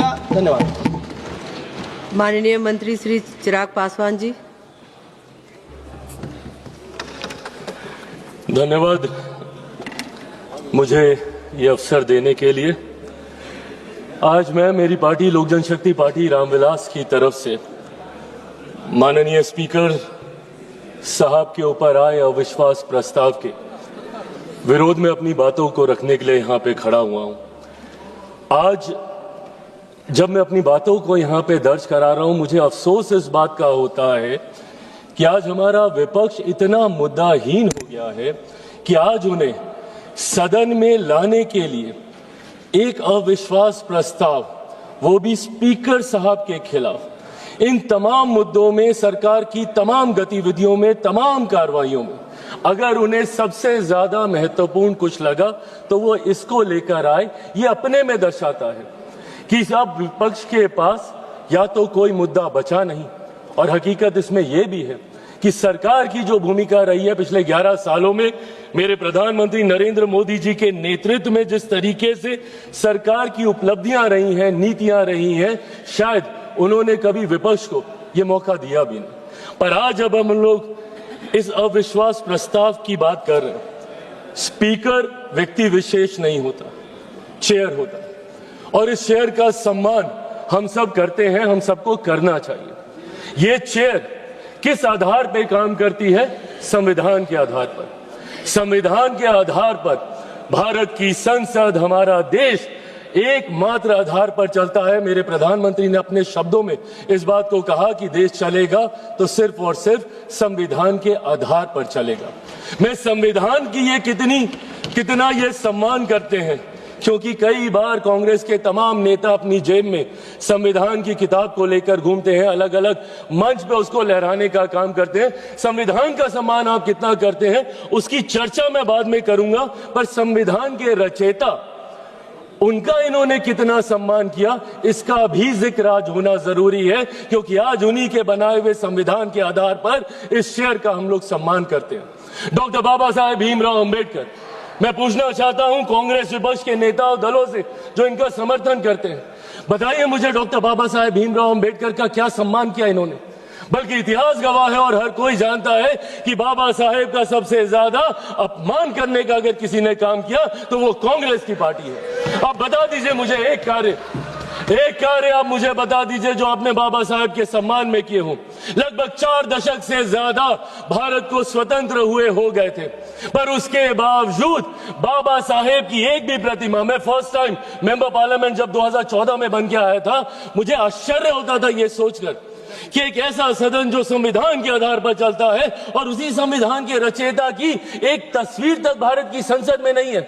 शुक्रिया, धन्यवाद। माननीय मंत्री श्री चिराग पासवान जी। धन्यवाद मुझे ये अवसर देने के लिए। आज मैं मेरी पार्टी लोक जनशक्ति पार्टी रामविलास की तरफ से माननीय स्पीकर साहब के ऊपर आए अविश्वास प्रस्ताव के विरोध में अपनी बातों को रखने के लिए यहाँ पे खड़ा हुआ हूँ। आज जब मैं अपनी बातों को यहाँ पे दर्ज करा रहा हूँ, मुझे अफसोस इस बात का होता है कि आज हमारा विपक्ष इतना मुद्दाहीन हो गया है कि आज उन्हें सदन में लाने के लिए एक अविश्वास प्रस्ताव, वो भी स्पीकर साहब के खिलाफ, इन तमाम मुद्दों में, सरकार की तमाम गतिविधियों में, तमाम कार्रवाइयों में अगर उन्हें सबसे ज्यादा महत्वपूर्ण कुछ लगा तो वो इसको लेकर आए। ये अपने में दर्शाता है कि अब विपक्ष के पास या तो कोई मुद्दा बचा नहीं, और हकीकत इसमें यह भी है कि सरकार की जो भूमिका रही है पिछले 11 सालों में, मेरे प्रधानमंत्री नरेंद्र मोदी जी के नेतृत्व में जिस तरीके से सरकार की उपलब्धियां रही हैं, नीतियां रही हैं, शायद उन्होंने कभी विपक्ष को यह मौका दिया भी नहीं। पर आज जब हम लोग इस अविश्वास प्रस्ताव की बात कर रहे हैं, स्पीकर व्यक्ति विशेष नहीं होता, चेयर होता है, और इस चेयर का सम्मान हम सब करते हैं, हम सबको करना चाहिए। ये चेयर किस आधार पर काम करती है? संविधान के आधार पर। संविधान के आधार पर भारत की संसद, हमारा देश एकमात्र आधार पर चलता है। मेरे प्रधानमंत्री ने अपने शब्दों में इस बात को कहा कि देश चलेगा तो सिर्फ और सिर्फ संविधान के आधार पर चलेगा। मैं संविधान की ये कितना ये सम्मान करते हैं, क्योंकि कई बार कांग्रेस के तमाम नेता अपनी जेब में संविधान की किताब को लेकर घूमते हैं, अलग अलग मंच पे उसको लहराने का काम करते हैं। संविधान का सम्मान आप कितना करते हैं उसकी चर्चा मैं बाद में करूंगा, पर संविधान के रचयिता, उनका इन्होंने कितना सम्मान किया इसका भी जिक्र आज होना जरूरी है, क्योंकि आज उन्हीं के बनाए हुए संविधान के आधार पर इस शेर का हम लोग सम्मान करते हैं। डॉक्टर बाबा साहेब भीमराव अंबेडकर। मैं पूछना चाहता हूं कांग्रेस विपक्ष के नेता और दलों से जो इनका समर्थन करते हैं, बताइए मुझे डॉक्टर बाबा साहेब भीमराव अंबेडकर का क्या सम्मान किया इन्होंने? बल्कि इतिहास गवाह है और हर कोई जानता है कि बाबा साहेब का सबसे ज्यादा अपमान करने का अगर किसी ने काम किया तो वो कांग्रेस की पार्टी है। आप बता दीजिए मुझे एक कार्य आप मुझे बता दीजिए जो आपने बाबा साहेब के सम्मान में किए हों। लगभग 4 दशक से ज्यादा भारत को स्वतंत्र हुए हो गए थे, पर उसके बावजूद बाबा साहेब की एक भी प्रतिमा, मैं फर्स्ट टाइम मेंबर पार्लियामेंट जब 2014 में बन के आया था, मुझे आश्चर्य होता था ये सोचकर कि एक ऐसा सदन जो संविधान के आधार पर चलता है और उसी संविधान के रचयिता की एक तस्वीर तक भारत की संसद में नहीं है।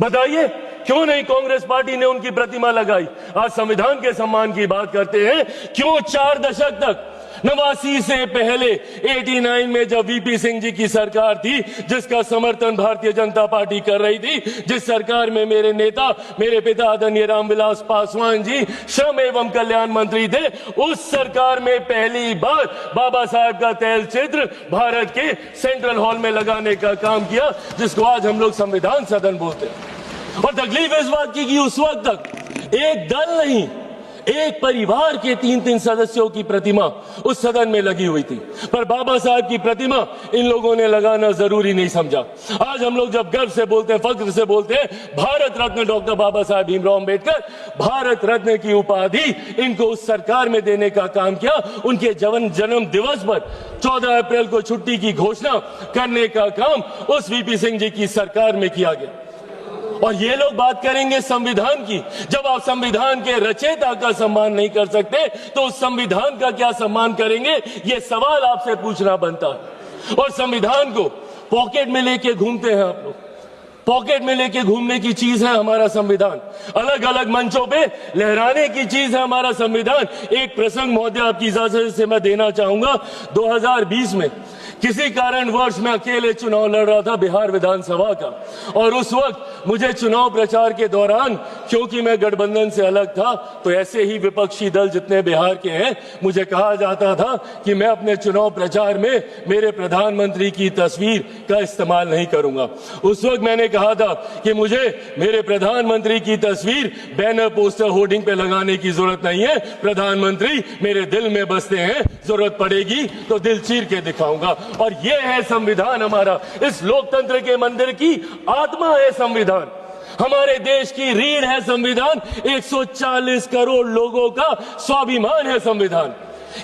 बताइए क्यों नहीं कांग्रेस पार्टी ने उनकी प्रतिमा लगाई? आज संविधान के सम्मान की बात करते हैं, क्यों 4 दशक तक 89 से पहले 89 में जब वीपी सिंह जी की सरकार थी, जिसका समर्थन भारतीय जनता पार्टी कर रही थी, जिस सरकार में मेरे नेता, मेरे पिता आदरणीय रामविलास पासवान जी श्रम एवं कल्याण मंत्री थे, उस सरकार में पहली बार बाबा साहब का तैल चित्र भारत के सेंट्रल हॉल में लगाने का काम किया, जिसको आज हम लोग संविधान सदन बोलते हैं। और तकलीफ इस बात की कि उस वक्त तक एक दल नहीं, एक परिवार के 3-3 सदस्यों की प्रतिमा उस सदन में लगी हुई थी, पर बाबा साहब की प्रतिमा इन लोगों ने लगाना जरूरी नहीं समझा। आज हम लोग जब गर्व से बोलते हैं, फख्र से बोलते हैं, भारत रत्न डॉक्टर बाबा साहब भीमराव अंबेडकर, भारत रत्न की उपाधि इनको उस सरकार में देने का काम किया। उनके जन्म दिवस पर 14 अप्रैल को छुट्टी की घोषणा करने का काम उस वीपी सिंह जी की सरकार में किया गया। और ये लोग बात करेंगे संविधान की। जब आप संविधान के रचयिता का सम्मान नहीं कर सकते तो उस संविधान का क्या सम्मान करेंगे? ये सवाल आपसे पूछना बनता है। और संविधान को पॉकेट में लेके घूमते हैं आप लोग। पॉकेट में लेके घूमने की चीज है हमारा संविधान, अलग अलग मंचों पे लहराने की चीज है हमारा संविधान। एक प्रसंग महोदय आपकी इजाजत से मैं देना चाहूंगा। 2020 में किसी कारणवश मैं अकेले चुनाव लड़ रहा था बिहार विधानसभा का, और उस वक्त मुझे चुनाव प्रचार के दौरान, क्योंकि मैं गठबंधन से अलग था, तो ऐसे ही विपक्षी दल जितने बिहार के हैं, मुझे कहा जाता था कि मैं अपने चुनाव प्रचार में मेरे प्रधानमंत्री की तस्वीर का इस्तेमाल नहीं करूंगा। उस वक्त मैंने कहा था कि मुझे मेरे प्रधानमंत्री की तस्वीर बैनर पोस्टर होर्डिंग पे लगाने की जरूरत नहीं है, प्रधानमंत्री मेरे दिल में बसते हैं, जरूरत पड़ेगी तो दिल चीर के दिखाऊंगा। और ये है संविधान हमारा, इस लोकतंत्र के मंदिर की आत्मा है संविधान, हमारे देश की रीढ़ है संविधान, 140 करोड़ लोगों का स्वाभिमान है संविधान।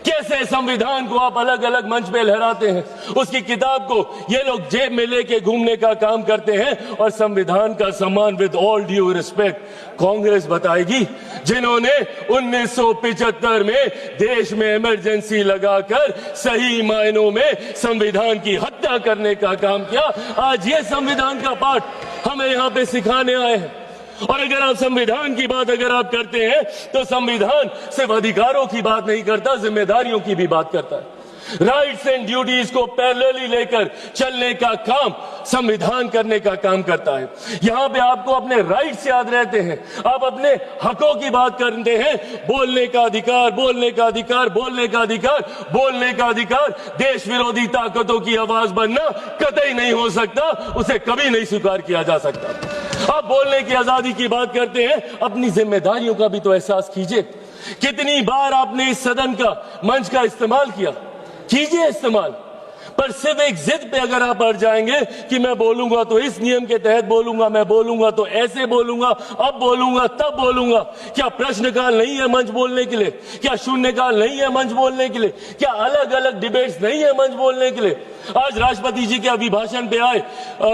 कैसे संविधान को आप अलग अलग मंच पे लहराते हैं, उसकी किताब को ये लोग जेब में लेके घूमने का काम करते हैं, और संविधान का सम्मान with all due respect Congress बताएगी, जिन्होंने 1975 में देश में इमरजेंसी लगाकर सही मायनों में संविधान की हत्या करने का काम किया। आज ये संविधान का पाठ हमें यहाँ पे सिखाने आए हैं। और अगर आप संविधान की बात अगर आप करते हैं तो संविधान सिर्फ अधिकारों की बात नहीं करता, जिम्मेदारियों की भी बात करता है। राइट्स एंड ड्यूटीज को पैरेलली लेकर चलने का काम संविधान करने का काम करता है। यहां पे आपको अपने राइट्स याद रहते हैं, आप अपने हकों की बात करते हैं, बोलने का अधिकार, बोलने का अधिकार, बोलने का अधिकार, बोलने का अधिकार। देश विरोधी ताकतों की आवाज बनना कतई नहीं हो सकता, उसे कभी नहीं स्वीकार किया जा सकता। आप बोलने की आजादी की बात करते हैं, अपनी जिम्मेदारियों का भी तो एहसास कीजिए। कितनी बार आपने इस सदन का मंच का इस्तेमाल किया, कीजिए इस्तेमाल, पर सिर्फ एक जिद पे अगर आप अड़ जाएंगे कि मैं बोलूंगा तो इस नियम के तहत बोलूंगा, मैं बोलूंगा तो ऐसे बोलूंगा, अब बोलूंगा तब बोलूंगा। क्या प्रश्नकाल नहीं है मंच बोलने के लिए? क्या शून्यकाल नहीं है मंच बोलने के लिए? क्या अलग अलग डिबेट्स नहीं है मंच बोलने के लिए? आज राष्ट्रपति जी के अभिभाषण पे आए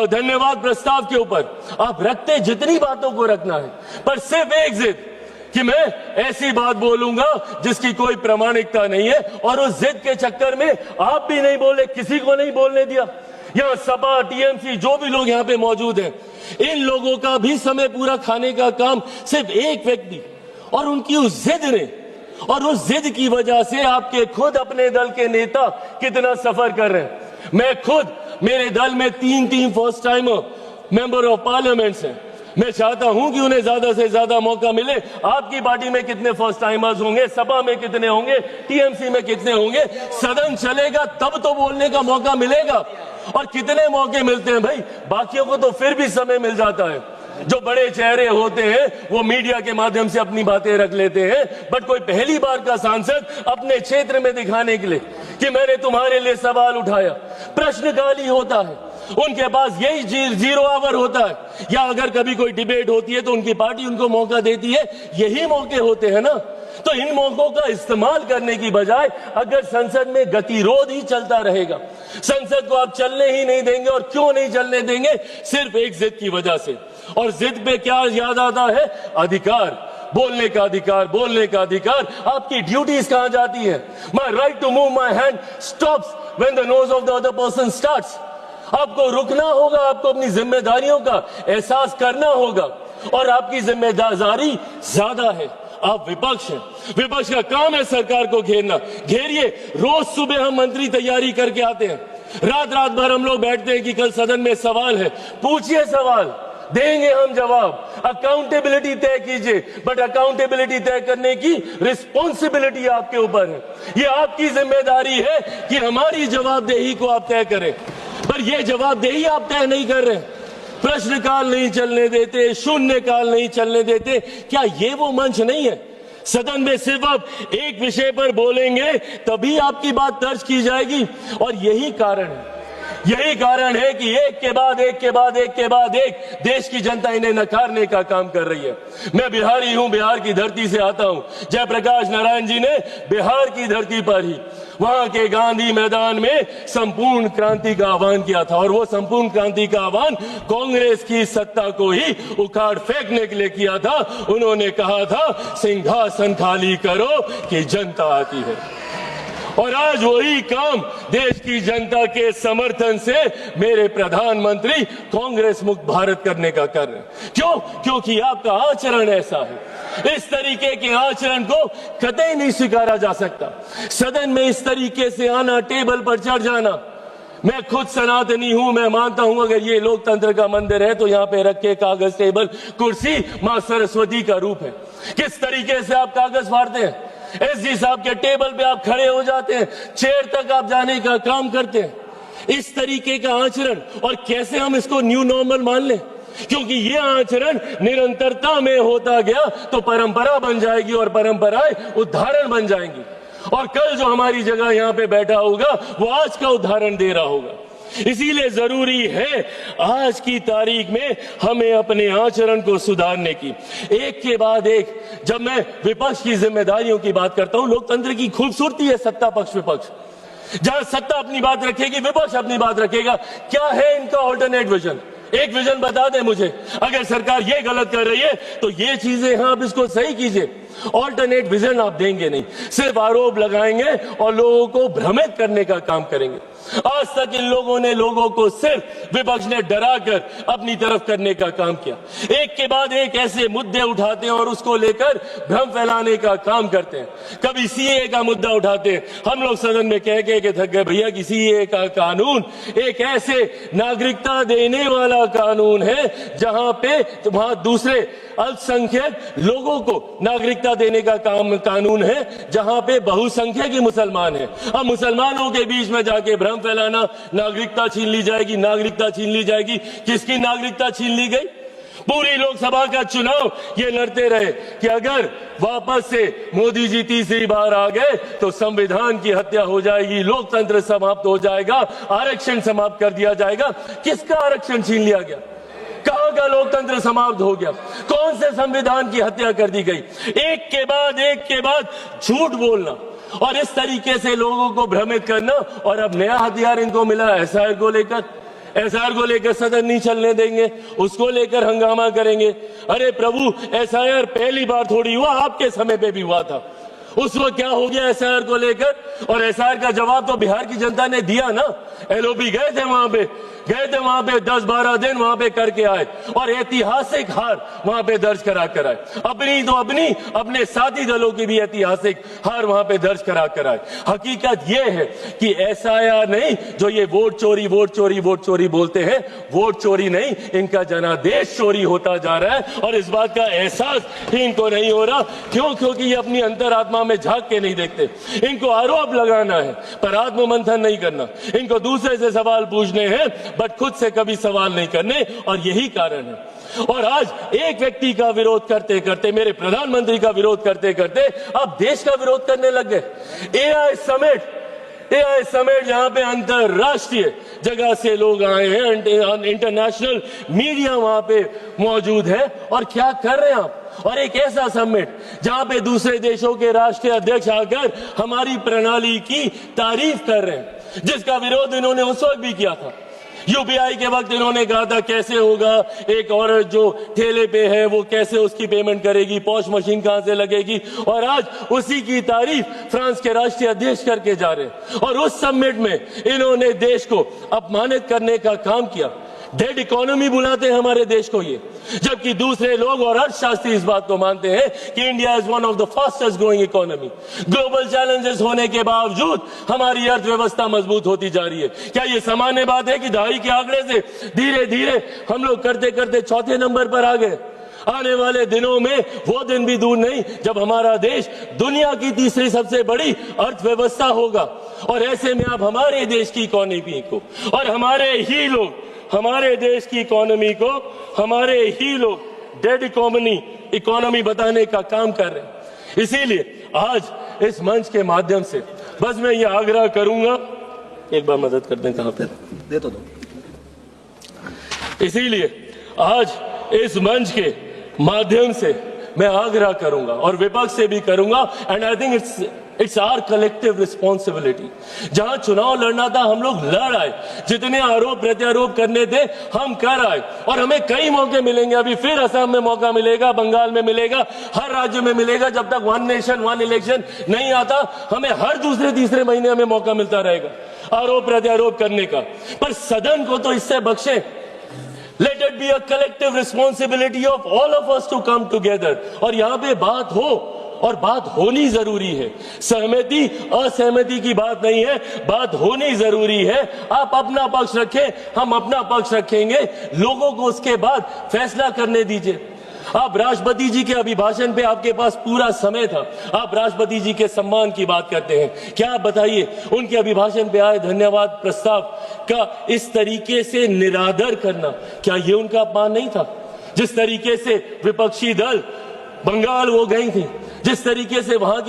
धन्यवाद प्रस्ताव के ऊपर आप रखते जितनी बातों को रखना है, पर सिर्फ एक जिद कि मैं ऐसी बात बोलूंगा जिसकी कोई प्रामाणिकता नहीं है, और उस जिद के चक्कर में आप भी नहीं बोले, किसी को नहीं बोलने दिया। यहां सपा, टीएमसी, जो भी लोग यहां पे मौजूद हैं, इन लोगों का भी समय पूरा खाने का काम सिर्फ एक व्यक्ति और उनकी उस जिद ने, और उस जिद की वजह से आपके खुद अपने दल के नेता कितना सफर कर रहे हैं। मैं खुद, मेरे दल में 3 first timer member of parliament हैं। मैं चाहता हूं कि उन्हें ज्यादा से ज्यादा मौका मिले। आपकी पार्टी में कितने फर्स्ट टाइमर्स होंगे, सपा में कितने होंगे, टीएमसी में कितने होंगे? सदन चलेगा तब तो बोलने का मौका मिलेगा। और कितने मौके मिलते हैं भाई, बाकियों को तो फिर भी समय मिल जाता है। जो बड़े चेहरे होते हैं वो मीडिया के माध्यम से अपनी बातें रख लेते हैं, बट कोई पहली बार का सांसद अपने क्षेत्र में दिखाने के लिए कि मैंने तुम्हारे लिए सवाल उठाया, प्रश्नकाल ही होता है। उनके पास यही 0 आवर होता है, या अगर कभी कोई डिबेट होती है तो उनकी पार्टी उनको मौका देती है, यही मौके होते हैं ना। तो इन मौकों का इस्तेमाल करने की बजाय अगर संसद में गतिरोध ही चलता रहेगा, संसद को आप चलने ही नहीं देंगे, और क्यों नहीं चलने देंगे? सिर्फ एक जिद की वजह से। और जिद पे क्या याद आता है? अधिकार, बोलने का अधिकार, बोलने का अधिकार। आपकी ड्यूटीज कहां जाती है? My right to move my hand stops when the nose of the other person starts. आपको रुकना होगा, आपको अपनी जिम्मेदारियों का एहसास करना होगा, और आपकी जिम्मेदारी ज्यादा है। आप विपक्ष हैं, विपक्ष का काम है सरकार को घेरना। घेरिए। रोज सुबह हम मंत्री तैयारी करके आते हैं, रात भर हम लोग बैठते हैं कि कल सदन में सवाल है, पूछिए सवाल, देंगे हम जवाब। अकाउंटेबिलिटी तय कीजिए, बट अकाउंटेबिलिटी तय करने की रिस्पॉन्सिबिलिटी आपके ऊपर है। ये आपकी जिम्मेदारी है कि हमारी जवाबदेही को आप तय करें, पर यह जवाबदेही आप तय नहीं कर रहे। प्रश्नकाल नहीं चलने देते, शून्यकाल नहीं चलने देते। क्या ये वो मंच नहीं है? सदन में सिर्फ आप एक विषय पर बोलेंगे तभी आपकी बात दर्ज की जाएगी। और यही कारण है कि एक के बाद एक देश की जनता इन्हें नकारने का काम कर रही है। मैं बिहारी हूं, बिहार की धरती से आता हूं। जयप्रकाश नारायण जी ने बिहार की धरती पर ही वहां के गांधी मैदान में संपूर्ण क्रांति का आह्वान किया था, और वो संपूर्ण क्रांति का आह्वान कांग्रेस की सत्ता को ही उखाड़ फेंकने के लिए किया था। उन्होंने कहा था, सिंहासन खाली करो कि जनता आती है। और आज वही काम देश की जनता के समर्थन से मेरे प्रधानमंत्री कांग्रेस मुक्त भारत करने का कर रहे हैं। क्यों? क्योंकि आपका आचरण ऐसा है। इस तरीके के आचरण को कतई नहीं स्वीकारा जा सकता। सदन में इस तरीके से आना, टेबल पर चढ़ जाना। मैं खुद सनातनी हूं, मैं मानता हूं अगर ये लोकतंत्र का मंदिर है तो यहाँ पे रखे कागज, टेबल, कुर्सी मां सरस्वती का रूप है। किस तरीके से आप कागज फाड़ते हैं, एसजी साहब के टेबल पे आप खड़े हो जाते हैं, चेयर तक आप जाने का काम करते हैं। इस तरीके का आचरण, और कैसे हम इसको न्यू नॉर्मल मान लें? क्योंकि ये आचरण निरंतरता में होता गया तो परंपरा बन जाएगी और परंपराएं उदाहरण बन जाएंगी। और कल जो हमारी जगह यहां पे बैठा होगा वो आज का उदाहरण दे रहा होगा। इसीलिए जरूरी है आज की तारीख में हमें अपने आचरण को सुधारने की। एक के बाद एक जब मैं विपक्ष की जिम्मेदारियों की बात करता हूं, लोकतंत्र की खूबसूरती है सत्ता पक्ष विपक्ष। जहां सत्ता अपनी बात रखेगी, विपक्ष अपनी बात रखेगा। क्या है इनका ऑल्टरनेट विजन? एक विजन बता दें मुझे। अगर सरकार ये गलत कर रही है तो ये चीजें हैं, आप इसको सही कीजिए। ऑल्टरनेट विजन आप देंगे नहीं, सिर्फ आरोप लगाएंगे और लोगों को भ्रमित करने का काम करेंगे। आज तक इन लोगों ने लोगों को सिर्फ विपक्ष ने डराकर अपनी तरफ करने का काम किया। एक के बाद एक ऐसे मुद्दे उठाते हैं और उसको लेकर भ्रम फैलाने का काम करते हैं। कभी सीए का मुद्दा उठाते हैं, हम लोग सदन में कह के थक गए भैया कि सीए का कानून एक ऐसे नागरिकता देने वाला कानून है जहां पे वहां दूसरे अल्पसंख्यक लोगों को नागरिकता देने का कानून है, जहां पे बहुसंख्यक ही मुसलमान है। अब मुसलमानों के बीच में जाके भ्रम फैलाना, नागरिकता छीन ली जाएगी, नागरिकता छीन ली जाएगी। किसकी नागरिकता छीन ली गई? पूरी लोकसभा का चुनाव ये लड़ते रहे कि अगर वापस से मोदी जी तीसरी बार आ गए तो संविधान की हत्या हो जाएगी, लोकतंत्र समाप्त हो जाएगा, आरक्षण समाप्त कर दिया जाएगा। किसका आरक्षण छीन लिया गया? कहां का लोकतंत्र समाप्त हो गया? कौन से संविधान की हत्या कर दी गई? एक के बाद झूठ बोलना और इस तरीके से लोगों को भ्रमित करना। और अब नया हथियार इनको मिला एसआईआर को लेकर। एसआईआर को लेकर सदन नहीं चलने देंगे, उसको लेकर हंगामा करेंगे। अरे प्रभु, एसआईआर पहली बार थोड़ी हुआ, आपके समय पे भी हुआ था। उस वक्त क्या हो गया एसआईआर को लेकर? और एसआईआर का जवाब तो बिहार की जनता ने दिया ना। एलओपी गए थे वहां पे 10-12 दिन वहां पे करके आए और ऐतिहासिक हार वहां पे दर्ज करा कर आए। अपने साथी दलों की भी ऐतिहासिक हार वहां पे दर्ज करा कर आए। हकीकत यह है कि एसआईआर नहीं, जो ये वोट चोरी बोलते हैं, वोट चोरी नहीं, इनका जनादेश चोरी होता जा रहा है और इस बात का एहसास ही इनको नहीं हो रहा। क्योंकि ये अपनी अंतरात्मा में झांक के नहीं देखते। इनको आरोप लगाना है पर आत्ममंथन नहीं करना। इनको दूसरे से सवाल पूछने हैं बट खुद से कभी सवाल नहीं करने, और यही कारण है। और आज एक व्यक्ति का विरोध करते करते, मेरे प्रधानमंत्री का विरोध करते करते अब देश का विरोध करने लग गए। एआई समिट जहां पे अंतरराष्ट्रीय जगह से लोग आए हैं, इंटरनेशनल मीडिया वहां पे मौजूद है, और क्या कर रहे हैं आप? और एक ऐसा समिट जहां पे दूसरे देशों के राष्ट्रीय अध्यक्ष आकर हमारी प्रणाली की तारीफ कर रहे हैं, जिसका विरोध इन्होंने उस वक्त भी किया था। यूपीआई के वक्त इन्होंने कहा था कैसे होगा, एक औरत जो ठेले पे है वो कैसे उसकी पेमेंट करेगी, पॉश मशीन कहां से लगेगी, और आज उसी की तारीफ फ्रांस के राष्ट्रीय अध्यक्ष करके जा रहे हैं। और उस समिट में इन्होंने देश को अपमानित करने का काम किया। डेड इकोनॉमी बुलाते हैं हमारे देश को ये, जबकि दूसरे लोग और अर्थशास्त्री इस बात को मानते हैं कि India is one of the fastest growing economy. Global challenges होने के बावजूद हमारी अर्थव्यवस्था मजबूत होती जा रही है। क्या ये सामान्य बात है कि दहाई के आंकड़े से धीरे धीरे हम लोग करते करते चौथे नंबर पर आ गए? आने वाले दिनों में वो दिन भी दूर नहीं जब हमारा देश दुनिया की तीसरी सबसे बड़ी अर्थव्यवस्था होगा। और ऐसे में आप हमारे देश की इकोनॉमी को और हमारे देश की इकोनॉमी को हमारे ही लोग डेड इकोनॉमी बताने का काम कर रहे हैं। इसीलिए आज इस मंच के माध्यम से बस मैं ये आग्रह करूंगा, एक बार मदद कर दें, कहां पे दे तो दो। इसीलिए आज इस मंच के माध्यम से मैं आग्रह करूंगा और विपक्ष से भी करूंगा, and I think it's our collective responsibility. जहां चुनाव लड़ना था हम लोग लड़ आए, जितने आरोप प्रत्यारोप करने थे हम कर आए, और हमें कई मौके मिलेंगे। अभी फिर असम में मौका मिलेगा, बंगाल में मिलेगा, हर राज्य में मिलेगा। जब तक वन नेशन वन इलेक्शन नहीं आता, हमें हर दूसरे तीसरे महीने हमें मौका मिलता रहेगा आरोप प्रत्यारोप करने का। पर सदन को तो इससे बख्शे। Let it be a collective responsibility of all of us to come together। और यहां पे बात हो, और बात होनी जरूरी है। सहमति असहमति की बात नहीं है, बात होनी जरूरी है। आप अपना पक्ष रखें, हम अपना पक्ष रखेंगे, लोगों को उसके बाद फैसला करने दीजिए। आप राष्ट्रपति जी के अभिभाषण पे आपके पास पूरा समय था, आप राष्ट्रपति जी के सम्मान की बात करते हैं। क्या आप बताइए, उनके अभिभाषण पे आए धन्यवाद प्रस्ताव का इस तरीके से निरादर करना, क्या ये उनका अपमान नहीं था? जिस तरीके से विपक्षी दल बंगाल वो गई थी, जिस तरीके से वहां की